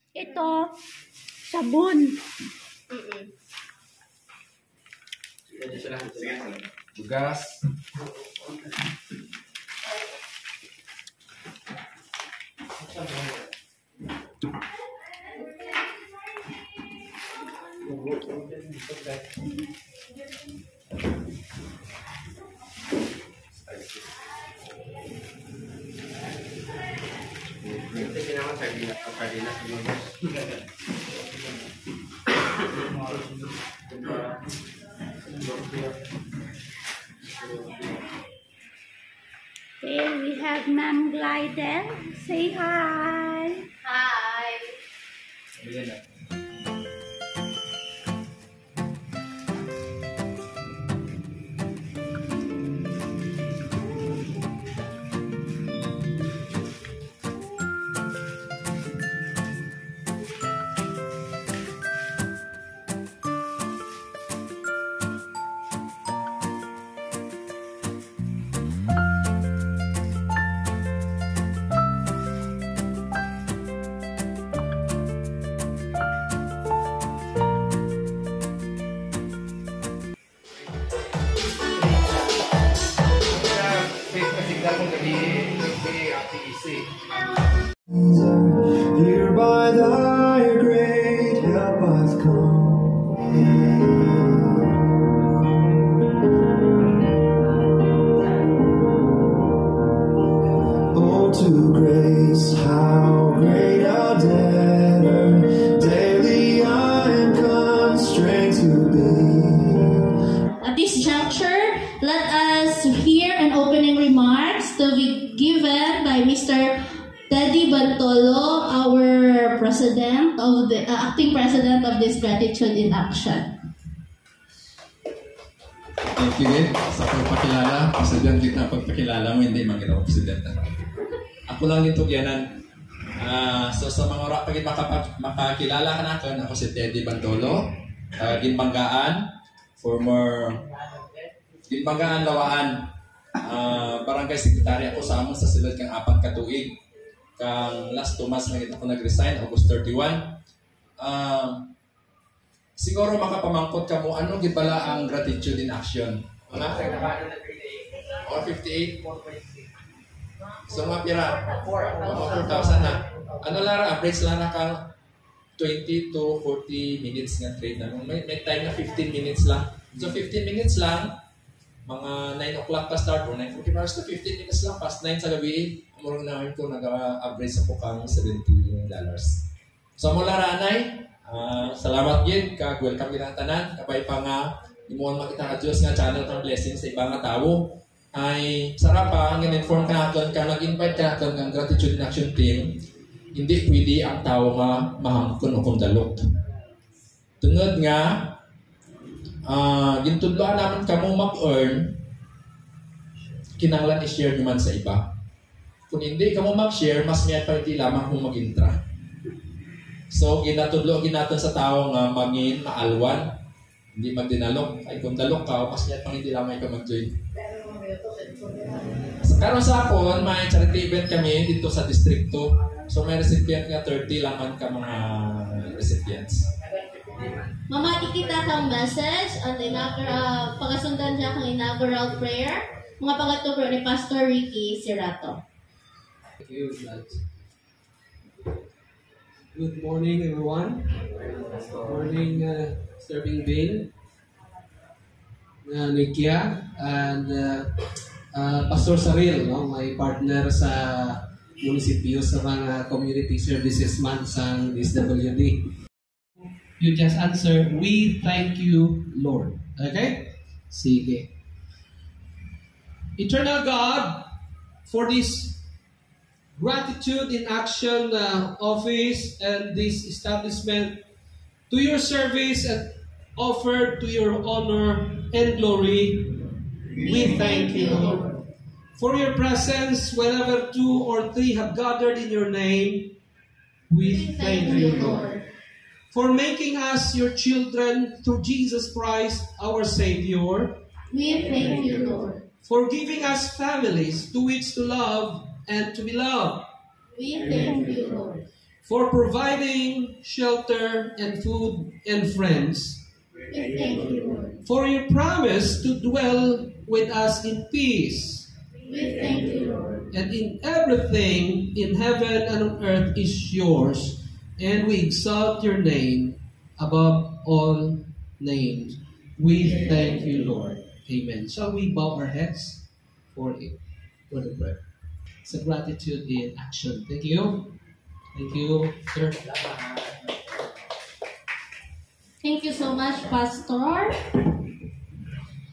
Ito, sabon. Bugas. Okay, we have Ma'am Glidel. Say hi. Hi. Here by thy great help I've come. Oh, to grace, how great a debtor daily I am constrained to be. At this juncture, let us hear an opening remarks to be given by Mr. Teddy Bantolo, our president of the acting president of this Gratitude in Action. Thank you din sa pagpakilala. President kita pagpakilala mo, hindi Manginoong Presidente. Ako lang dito yanan. So sa mga oras pagit makakilala ka natin, ako si Teddy Bantolo, Ginbanggaan, former Ginbanggaan Lawaan, barangay secretary ako sa amon sa silid kang 4 ka tuig. Kang last 2 months na ako nag-resign, August 31. Siguro makapamangkot ka mo, ano gibala ang Gratitude in Action? Mga? Or 58? So mga pira? 4,000 na. Ano lara? Average lara kang 20 to 40 minutes nga trade na. May time na 15 minutes lang. So 15 minutes lang, mga 9 o'clock pa start or 9:45 hours to 15 minutes lang, past 9 sa gabi, amurong namin ko nag-average ako kang $70. So mula ranay, salamat gid kag welcome gid ang tanan, kapay pa nga imuon makita ka Dios nga channel ng blessing sa ibang nga tawo. Ay sarap pa ang inform ka naton ka nag-invite ka naton ng Gratitude in Action team. Hindi pwede ang tawo nga mahangkon o kundalot. Tungod nga gintudloan naman kamo mag-earn, kinanglan i-share naman sa iba. Kung hindi ka mo mag-share, mas may pwede lamang kung mag-intra. So, ginatudlo natin sa tao nga maging maalwan, hindi magdinalok. Ay kung dalok ka, mas may pang hindi lamang ka mag-join. Karon sa akon, may charity event kami dito sa distrito. So, may recipient nga 30 lamang ka mga recipients. Mamati kita kang message at pagasundan siya kang inaugural prayer. Mga pagatubro ni Pastor Ricky Sirato. Thank you, Vlad. Good morning, everyone. Good morning, Serving Bill, Nikia, and Pastor Saril, no? My partner sa munisipyo sa mga community services man sa SWD. You just answer, we thank you, Lord. Okay? Sige. Eternal God, for this Gratitude in Action office and this establishment, to your service and offered to your honor and glory, we thank you, Lord. For your presence, whenever 2 or 3 have gathered in your name, we thank you, Lord. For making us your children through Jesus Christ, our Savior, We thank you, Lord. For giving us families to which to love and to be loved. We thank you, Lord. for providing shelter and food and friends, We thank you, Lord. for your promise to dwell with us in peace. We thank you, Lord. And in everything in heaven and on earth is yours, and we exalt your name above all names. We thank you, Lord. Amen. Shall we bow our heads for it? For the prayer. It's a gratitude in action. Thank you. Thank you, sir. Thank you so much, Pastor.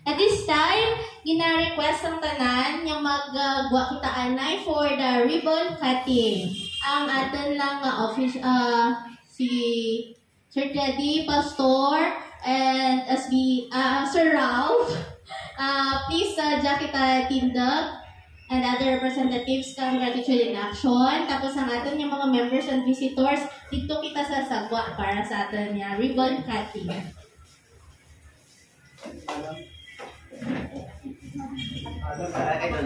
At this time, gina-request ang tanan yung mag-gwa kita anay for the ribbon cutting. Ang atin lang si Sir Teddy, Pastor, and Sir Ralph. Please, dyan kita tindag and other representatives kang gratitude in action. Tapos ang atin yung mga members and visitors, dito kita sa sagwa para sa atin yung ribbon cutting.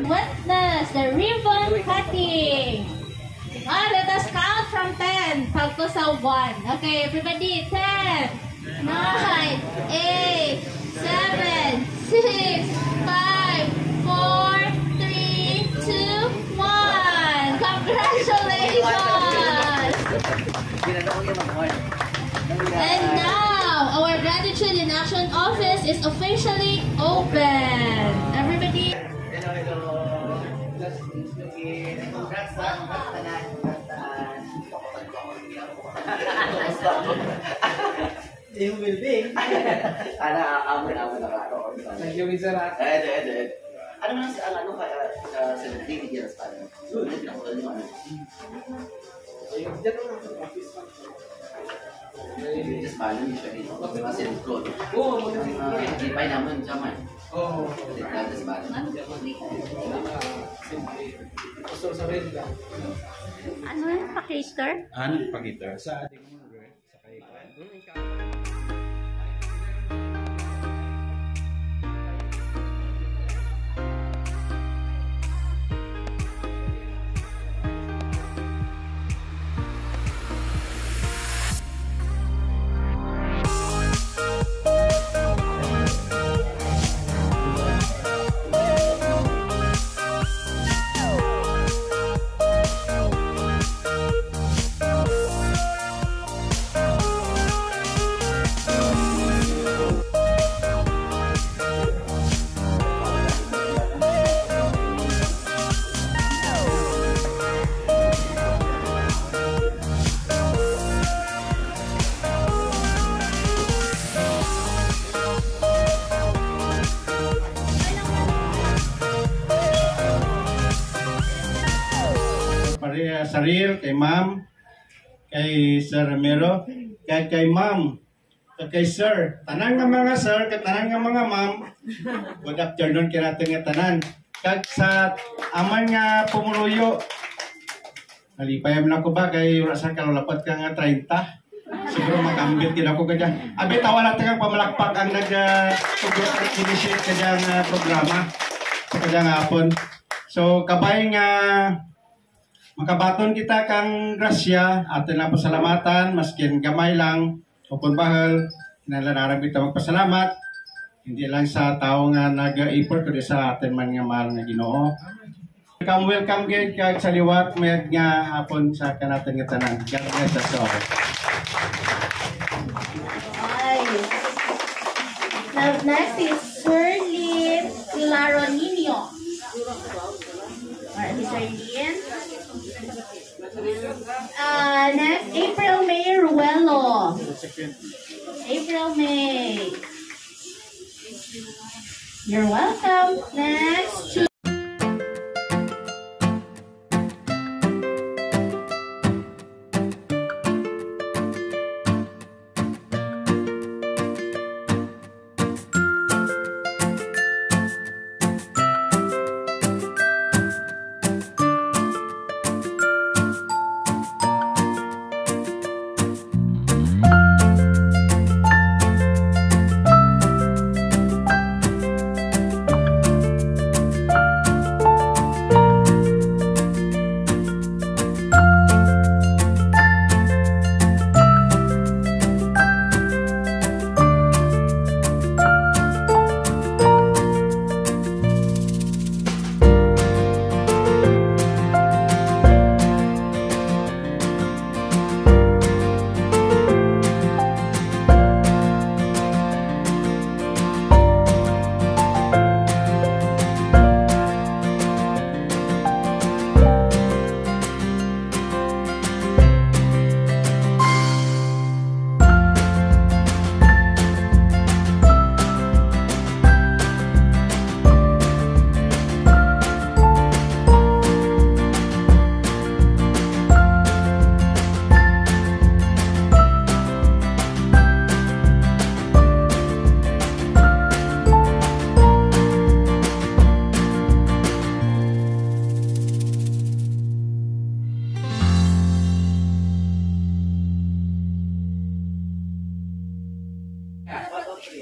Witness the ribbon cutting. Let us count from 10. Pagko sa 1. Okay, everybody. 10, 9, 8, 7, 6, 5, 4, 3, 2, 1. Congratulations! And now, our Gratitude in Action office is officially open. Everybody. Yung building. Amoy na karo. Thank you, Mr. Rat. Ano man sa ano ka sa David Years pa. Sulit na ko ano. Just paano siya dito. Kasi float. Oo, hindi pa naman jaman. Oo. Just paano. Pastor sa red lang. Ano yung pa-caster? Ano pagita sa ating mga sa kaibigan. Sarir, kay Ma'am, kay Sir Romero, kay Ma'am, kay Sir. Tanang nga mga Sir, tanang nga mga Ma'am. Good afternoon kaya natin nga tanan. Kag sa aman nga pumuluyo, nalipayam na ko ba kay wala sa kalulapat ka nga 30. Siguro makambit din ako kadyan. Abi tawa natin ang pamalakpak ang nag-initiate kadyang programa sa kadyang hapon. So kabay nga makabaton kita kang grasya, atin lang pasalamatan, maskin gamay lang, upon bahal, nalararang kita magpasalamat, hindi lang sa tao nga nag-effort, kundi sa atin man nga mahal nga Ginoo. Welcome gate kag sa liwat, may nga hapon sa kanatin nga tanan. God bless us all. Now, next is Sir Lynn Claronino. Alright, Sir Lynn. Next, April May Ruelo. April May. You're welcome. Next,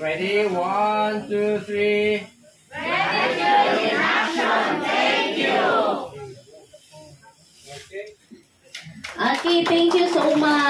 Ready? 1, 2, 3. Okay, thank you so much.